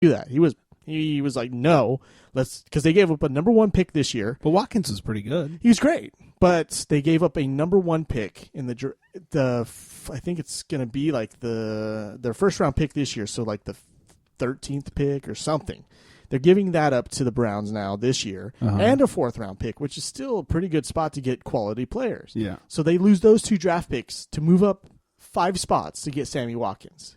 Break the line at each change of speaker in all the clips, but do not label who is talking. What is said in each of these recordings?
do that. He was like, no, because they gave up a number 1 pick this year.
But Watkins was pretty good.
He was great, but they gave up a number 1 pick in the I think it's going to be like their first round pick this year, so like the 13th pick or something. They're giving that up to the Browns now this year, and a 4th round pick, which is still a pretty good spot to get quality players.
Yeah.
So they lose those 2 draft picks to move up 5 spots to get Sammy Watkins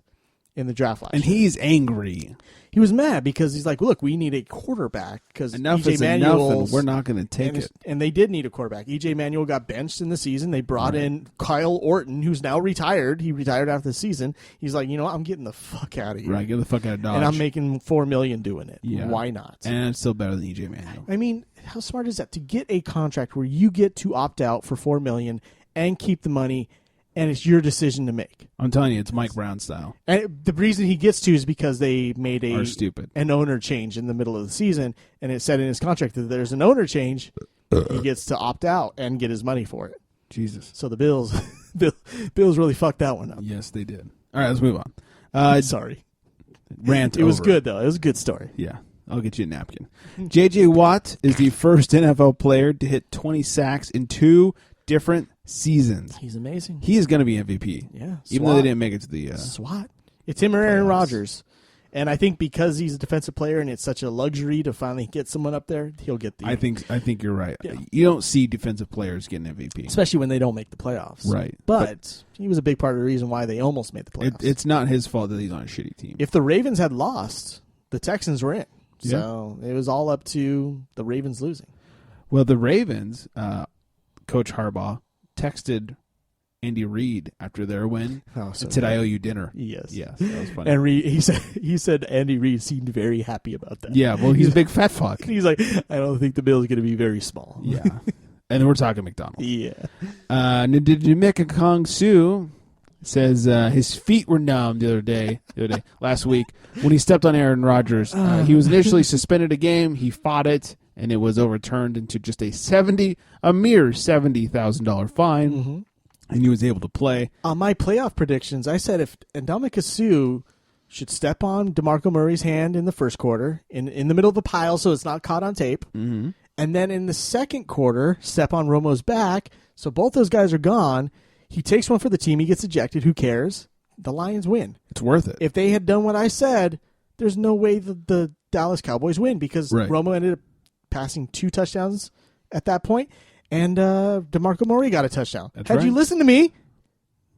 in the draft last year.
And he's angry.
He was mad because he's like, look, we need a quarterback because
Enough is enough, and we're not going to take it.
And they did need a quarterback. E.J. Manuel got benched in the season. They brought in Kyle Orton, who's now retired. He retired after the season. He's like, I'm getting the fuck out of here.
Right, get the fuck out of Dodge.
And I'm making $4 million doing it.
Yeah.
Why not?
And it's still better than E.J. Manuel.
I mean, how smart is that? To get a contract where you get to opt out for $4 million and keep the money, and it's your decision to make.
I'm telling you, it's Mike Brown style.
And the reason he gets to is because they made
stupid.
An owner change in the middle of the season, and it said in his contract that there's an owner change, he gets to opt out and get his money for it.
Jesus.
So the Bills really fucked that one up.
Yes, they did. All right, let's move on.
Sorry.
Rant
It was
over.
good, though. It was a good story.
Yeah. I'll get you a napkin. J.J. Watt is the first NFL player to hit 20 sacks in 2 different seasons.
He's amazing.
He is going to be MVP.
Yeah.
Even though they didn't make it to the
SWAT. It's him or Aaron Rodgers. And I think because he's a defensive player and it's such a luxury to finally get someone up there, he'll get the...
I think you're right.
Yeah.
You don't see defensive players getting MVP.
Especially when they don't make the playoffs.
Right.
But he was a big part of the reason why they almost made the playoffs.
It's not his fault that he's on a shitty team.
If the Ravens had lost, the Texans were in. So it was all up to the Ravens losing.
Well, the Ravens, Coach Harbaugh, texted Andy Reid after their win and said, "I owe you dinner."
Yes,
that was funny.
And he said Andy Reid seemed very happy about that.
Yeah, well, he's a big fat fuck.
He's like, I don't think the Bills are going to be very small.
Yeah, and we're talking McDonald's.
Yeah.
Nameka Kong Su says his feet were numb last week when he stepped on Aaron Rodgers. He was initially suspended a game. He fought it, and it was overturned into just a mere $70,000 fine.
Mm-hmm.
And he was able to play.
On my playoff predictions, I said if Ndamukong Suh should step on DeMarco Murray's hand in the first quarter, in the middle of the pile so it's not caught on tape,
mm-hmm.
and then in the second quarter, step on Romo's back, so both those guys are gone, he takes one for the team, he gets ejected, who cares? The Lions win.
It's worth it.
If they had done what I said, there's no way the Dallas Cowboys win because Romo ended up passing 2 touchdowns at that point. And DeMarco Murray got a touchdown. Had you listened to me,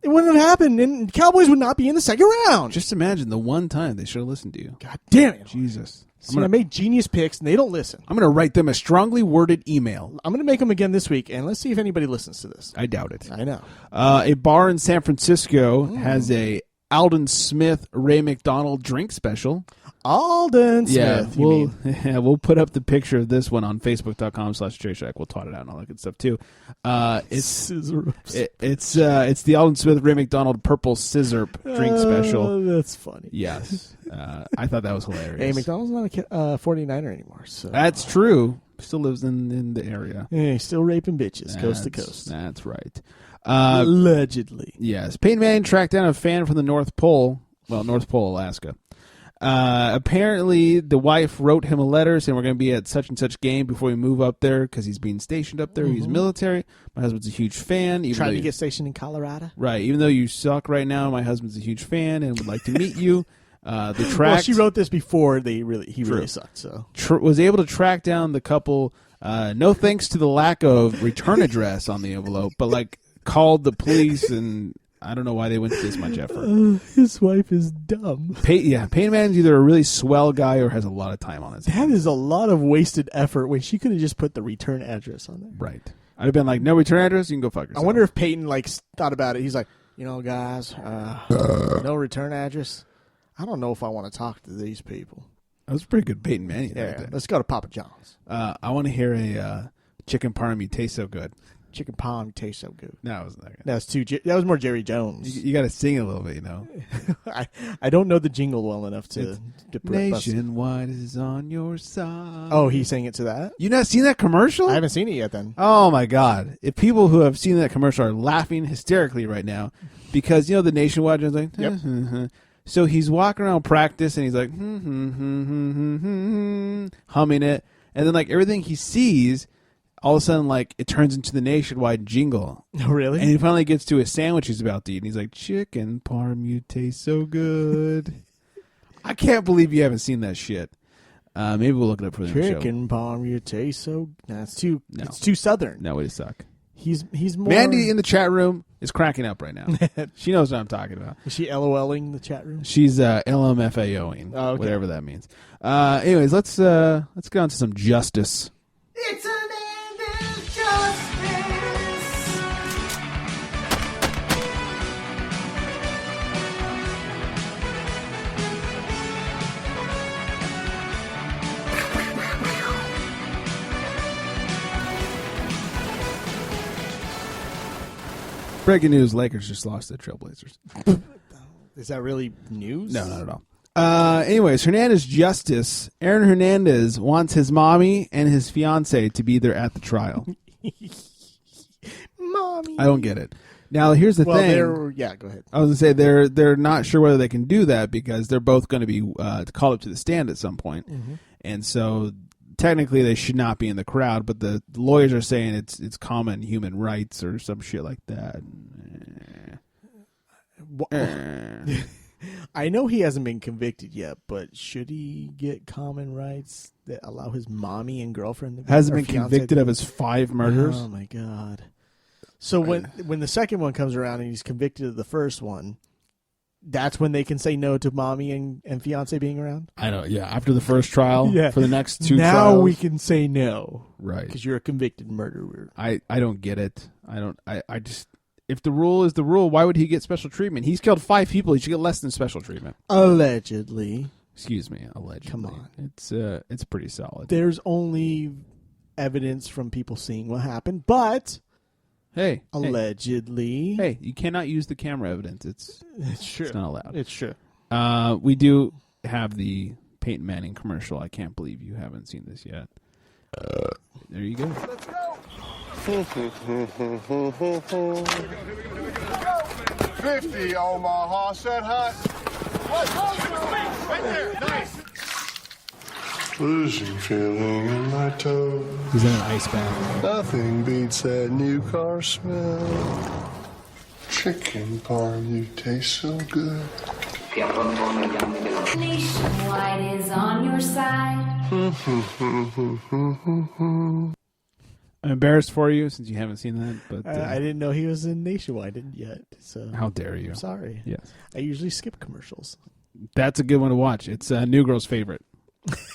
it wouldn't have happened, and Cowboys would not be in the second round.
Just imagine the one time they should have listened to you.
God damn it.
Jesus.
I made genius picks, and they don't listen.
I'm going to write them a strongly worded email.
I'm going to make them again this week, and let's see if anybody listens to this.
I doubt it.
I know.
A bar in San Francisco has a Alden Smith Ray McDonald drink special.
Alden Smith.
We'll put up the picture of this one on Facebook.com/TradeShack. We'll tot it out and all that good stuff too. It's the Alden Smith Ray McDonald Purple Scissor drink special.
That's funny.
Yes, I thought that was hilarious.
Hey, McDonald's not a 49er anymore. So
that's true. Still lives in the area.
Yeah, he's still raping bitches coast to coast.
That's right.
Allegedly.
Yes. Peyton Manning tracked down a fan from the North Pole, Alaska. Apparently, the wife wrote him a letter saying we're going to be at such and such game before we move up there because he's being stationed up there. Mm-hmm. He's military. My husband's a huge fan.
Trying to get stationed in Colorado?
Right. Even though you suck right now, my husband's a huge fan and would like to meet you.
Well, she wrote this before he really sucked. So
was able to track down the couple. No thanks to the lack of return address on the envelope, but called the police, and I don't know why they went to this much effort.
His wife is dumb.
Peyton Manning's either a really swell guy or has a lot about his hands.
That is a lot of wasted effort when she could have just put the return address on there.
Right. I'd have been like, no return address, you can go fuck yourself.
I wonder if Peyton thought about it. He's like, guys, no return address. I don't know if I want to talk to these people.
That was a pretty good Peyton Manning.
Yeah, let's go to Papa John's.
I want to hear a chicken parm you taste so good.
Chicken parm tastes so good.
No, it wasn't that
That
good.
was more Jerry Jones.
You got to sing a little bit,
I don't know the jingle well enough to
Nationwide is on your side.
Oh, he sang it to that?
You not seen that commercial?
I haven't seen it yet then.
Oh, my God. If people who have seen that commercial are laughing hysterically right now because, the Nationwide is like,
yep.
So he's walking around practice, and he's like, humming it. And then, like, everything he sees, all of a sudden, like, it turns into the Nationwide jingle.
Oh, really?
And he finally gets to a sandwich he's about to eat, and he's like, chicken parm, you taste so good. I can't believe you haven't seen that shit. Maybe we'll look it up for the show.
Chicken parm, you taste so... No, it's too Southern.
No, way to suck.
He's more...
Mandy in the chat room is cracking up right now. She knows what I'm talking about.
Is she LOLing the chat room?
She's LMFAOing, whatever that means. Anyways, let's get on to some justice.
It's an end of justice.
Breaking news, Lakers just lost to the Trailblazers.
Is that really news?
No, not at all. Anyways, Hernandez Justice. Aaron Hernandez wants his mommy and his fiance to be there at the trial.
Mommy.
I don't get it. Now, here's the thing.
Go ahead.
I was going to say they're not sure whether they can do that because they're both going to be called up to the stand at some point. Mm-hmm. And so technically they should not be in the crowd, but the lawyers are saying it's common human rights or some shit like that.
I know he hasn't been convicted yet, but should he get common rights that allow his mommy and girlfriend to be
hasn't been convicted of his 5 murders?
Oh my god. So when the second one comes around and he's convicted of the first one, that's when they can say no to mommy and fiance being around?
I know, yeah. After the first trial, for the next 2
now
trials.
we can say no.
Right.
Because you're a convicted murderer.
I don't get it. I just, if the rule is the rule, why would he get special treatment? He's killed 5 people. He should get less than special treatment.
Allegedly.
Excuse me, allegedly.
Come on.
It's pretty solid.
There's only evidence from people seeing what happened, but...
Hey.
Allegedly.
Hey, you cannot use the camera evidence.
It's true.
It's not allowed.
It's true.
We do have the Peyton Manning commercial. I can't believe you haven't seen this yet. There you go.
Let's go.
50 Omaha said hot. Right there. Nice. Losing feeling in my toes.
He's in an ice bath.
Nothing beats that new car smell. Chicken parm, you taste so good.
Nationwide is on your side.
I'm embarrassed for you since you haven't seen that, but
I didn't know he was in Nationwide yet. So
how dare you?
I'm sorry.
Yes,
I usually skip commercials.
That's a good one to watch. It's New Girl's favorite.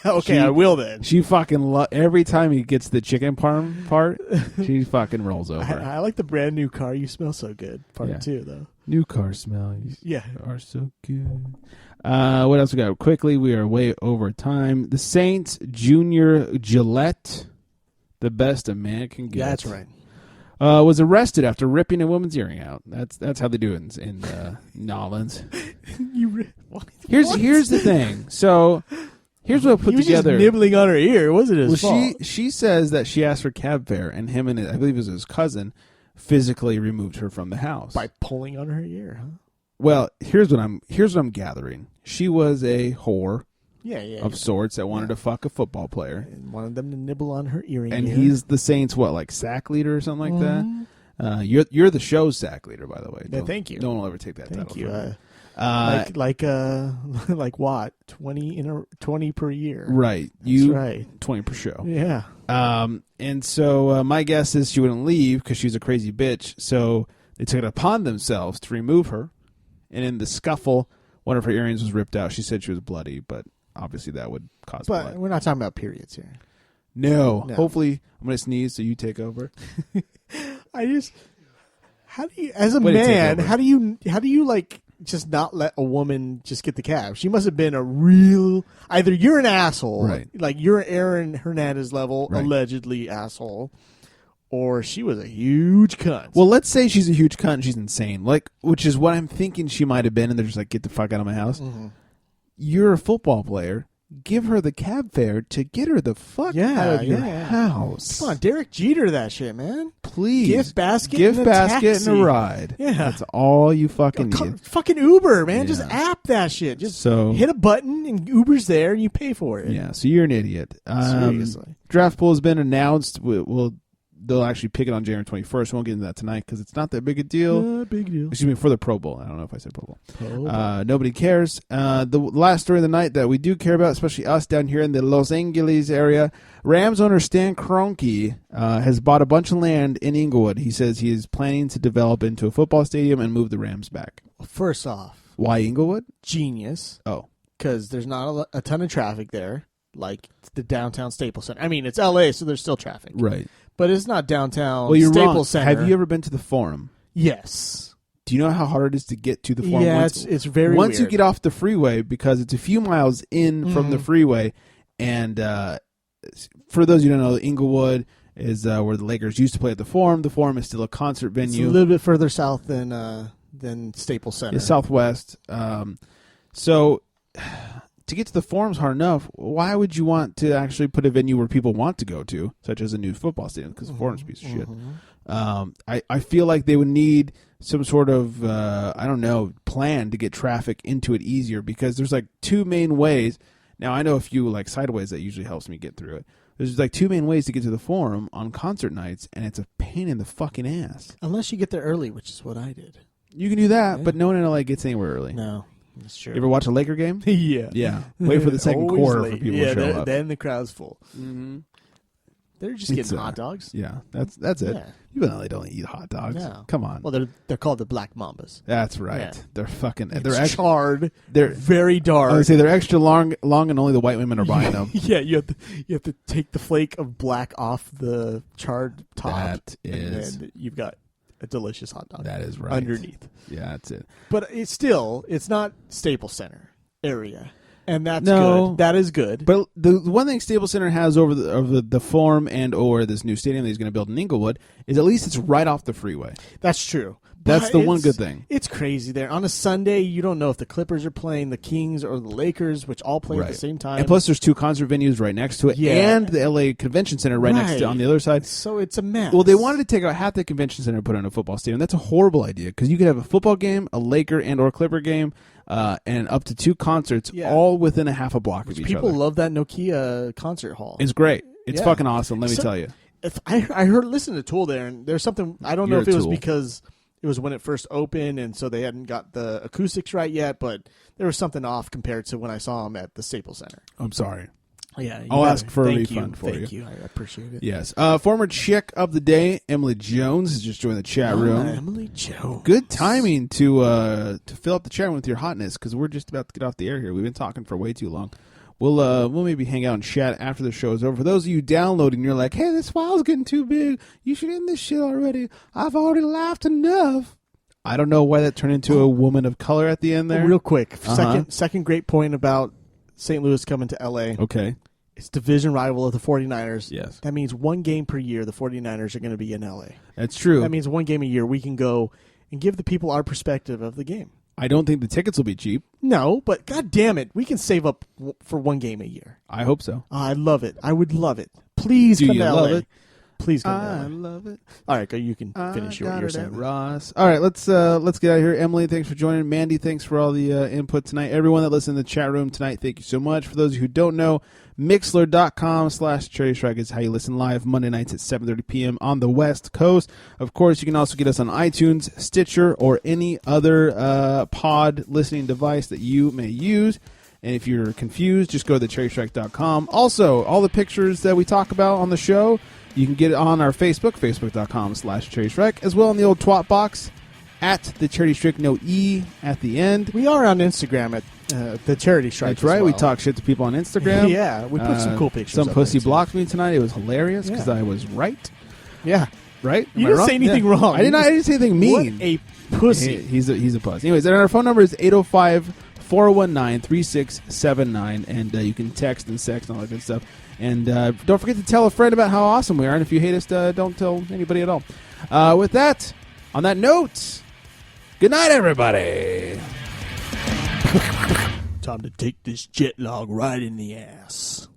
Okay, I will then.
She fucking every time he gets the chicken parm part, she fucking rolls over.
I like the brand new car. You smell so good. Part 2 though.
New car smell.
Yeah,
are so good. What else we got? Quickly, we are way over time. The Saints Junior Gillette, the best a man can get.
That's right.
Was arrested after ripping a woman's earring out. That's how they do it in Nolans. Here's the thing. So. Here's what I put
he was
together.
Just nibbling on her ear. It wasn't his fault.
She says that she asked for cab fare, and him and I believe it was his cousin physically removed her from the house
by pulling on her ear. Huh?
Well, here's what I'm gathering. She was a whore, of sorts that wanted to fuck a football player
and wanted them to nibble on her earring.
And he's the Saints like sack leader or something like that. You're the show's sack leader, by the way.
Yeah, thank you.
No one will ever take that title.
Thank you.
From
Like what? 20 per year.
Right.
That's right.
20 per show.
Yeah.
And so my guess is she wouldn't leave because she was a crazy bitch. So they took it upon themselves to remove her. And in the scuffle, one of her earrings was ripped out. She said she was bloody, but obviously that would cause blood.
But we're not talking about periods here.
No. Hopefully, I'm going to sneeze so you take over.
How do you, as a man, how do you like just not let a woman just get the cab? She must have been a real, either you're an asshole,
right.
Like you're Aaron Hernandez level,
right.
allegedly asshole, or she was a huge cunt.
Well, let's say she's a huge cunt and she's insane, which is what I'm thinking she might have been, and they're just like, get the fuck out of my house. Mm-hmm. You're a football player. give her the cab fare to get her the fuck out of your house.
Come on, Derek Jeter, that shit, man.
Please.
Gift basket,
Gift
and a
basket
taxi.
and a ride.
Yeah.
That's all you fucking need.
Fucking Uber, man.
Yeah.
Just app that shit. Just
So-
hit a button and Uber's there and you pay for it.
Yeah, so you're an idiot.
Seriously.
Draft pool has been announced. They'll actually pick it on January 21st. We won't get into that tonight because it's not that big a deal.
Big deal.
Excuse me, for the Pro Bowl. I don't know if I said Pro Bowl. Nobody cares. The last story of the night that we do care about, especially us down here in the Los Angeles area, Rams owner Stan Kroenke has bought a bunch of land in Inglewood. He says he is planning to develop into a football stadium and move the Rams back.
First off,
Why Inglewood?
genius.
Oh.
Because there's not a ton of traffic there, like the downtown Staples Center. I mean, it's L.A., so there's still traffic.
Right.
But it's not downtown
Well, you're
Staples
wrong.
Center.
Have you ever been to the Forum?
Yes.
Do you know how hard it is to get to the Forum?
Yeah, it's very
Once you
weird.
get off the freeway, because it's a few miles in from the freeway, and for those who don't know, Inglewood is where the Lakers used to play at the Forum. The Forum is still a concert
It's
venue.
a little bit further south than Staples Center.
It's southwest. So to get to the Forum's hard enough. Why would you want to actually put a venue where people want to go to, such as a new football stadium? Because the Forum's a piece of shit. I feel like they would need some sort of plan to get traffic into it easier, because there's like two main ways. Now I know a few like sideways that usually helps me get through it. There's like two main ways to get to the Forum on concert nights, and it's a pain in the fucking ass.
Unless you get there early, which is what I did.
You can do that,
Yeah.
but no one in LA gets anywhere early.
No, that's true.
You ever watch a Laker game?
Yeah.
Yeah. Wait for the second
Always
quarter
late.
for people
yeah,
to show
then,
up.
Then the crowd's full.
Mm-hmm.
They're just getting hot dogs.
Yeah, that's it.
Yeah.
People in LA don't eat hot dogs.
No.
Come on.
Well, they're called the Black Mambas.
That's right.
Yeah.
They're fucking.
It's
They're extra.
charred.
They're
Very dark.
I would say they're extra long, and only the white women are buying them.
Yeah, you have to take the flake of black off the charred top.
That is-
and then you've got a delicious hot dog.
That is right.
Underneath.
Yeah, that's it.
But it's not Staples Center area. And that's
No.
good. That is good.
But the one thing Staples Center has over the Forum and or this new stadium that he's going to build in Inglewood is at least it's right off the freeway.
That's true.
That's
But
the one
it's-
good thing.
It's crazy there. On a Sunday, you don't know if the Clippers are playing, the Kings, or the Lakers, which all play at the same time.
And plus, there's two concert venues right next to it,
Yeah.
and the LA Convention Center right next to on the other side.
So it's a mess.
Well, they wanted to take out half the convention center and put it in a football stadium. That's a horrible idea, because you could have a football game, a Laker and or Clipper game, and up to two concerts,
Yeah.
all within a half a block of each
People
other.
love that Nokia concert hall.
It's great. It's
Yeah.
fucking awesome. Let me
So-
tell you.
If I heard listen to Tool there, and there's something I don't know
You're
if
a
it was
Tool.
because it was when it first opened, and so they hadn't got the acoustics right yet, but there was something off compared to when I saw them at the Staples Center.
I'm sorry.
Yeah,
I'll ask for a
Thank
refund for
Thank
you.
you. I appreciate it.
Yes. Former chick of the day, Emily Jones, has just joined the chat room.
Emily Jones.
Good timing to fill up the chat room with your hotness, because we're just about to get off the air here. We've been talking for way too long. We'll maybe hang out and chat after the show is over. For those of you downloading, you're like, hey, this file's getting too big. You should end this shit already. I've already laughed enough. I don't know why that turned into a woman of color at the end there.
Real quick,
Uh-huh.
second great point about St. Louis coming to L.A.
Okay.
It's division rival of the 49ers.
Yes.
That means one game per year the 49ers are going to be in L.A.
That's true.
That means one game a year we can go and give the people our perspective of the game.
I don't think the tickets will be cheap.
No, but God damn it, we can save up for one game a year.
I hope so.
I love it. I would love it. Please
Do
come
you
to
love
LA.
it?
Please come
I
to LA.
love it.
All right, go. You can finish what you're saying.
Ross. All right, let's get out of here. Emily, thanks for joining. Mandy, thanks for all the input tonight. Everyone that listened in the chat room tonight, thank you so much. For those of you who don't know, Mixler.com/CharityStrike is how you listen live Monday nights at 7:30 p.m. on the West Coast. Of course, you can also get us on iTunes, Stitcher, or any other pod listening device that you may use. And if you're confused, just go to thecharitystrike.com. Also, all the pictures that we talk about on the show, you can get it on our Facebook, facebook.com/CharityStrike, as well on the old twat box at the Charity Strike, no E at the end.
We are on Instagram at the Charity Strike.
That's right.
as
We
well.
talk shit to people on Instagram.
Yeah, we put some cool pictures.
Some
up
pussy
there, too.
blocked me tonight. It was hilarious because
Yeah.
I was right.
Yeah,
Right?
you
Am I
didn't
wrong?
say anything
Yeah.
wrong.
I didn't say anything mean.
What a pussy.
He's a puss. Anyways, and our phone number is 805-419-3679, and you can text and sext and all that good stuff. And don't forget to tell a friend about how awesome we are. And if you hate us, don't tell anybody at all. With that, on that note, good night, everybody.
Time to take this jet lag right in the ass.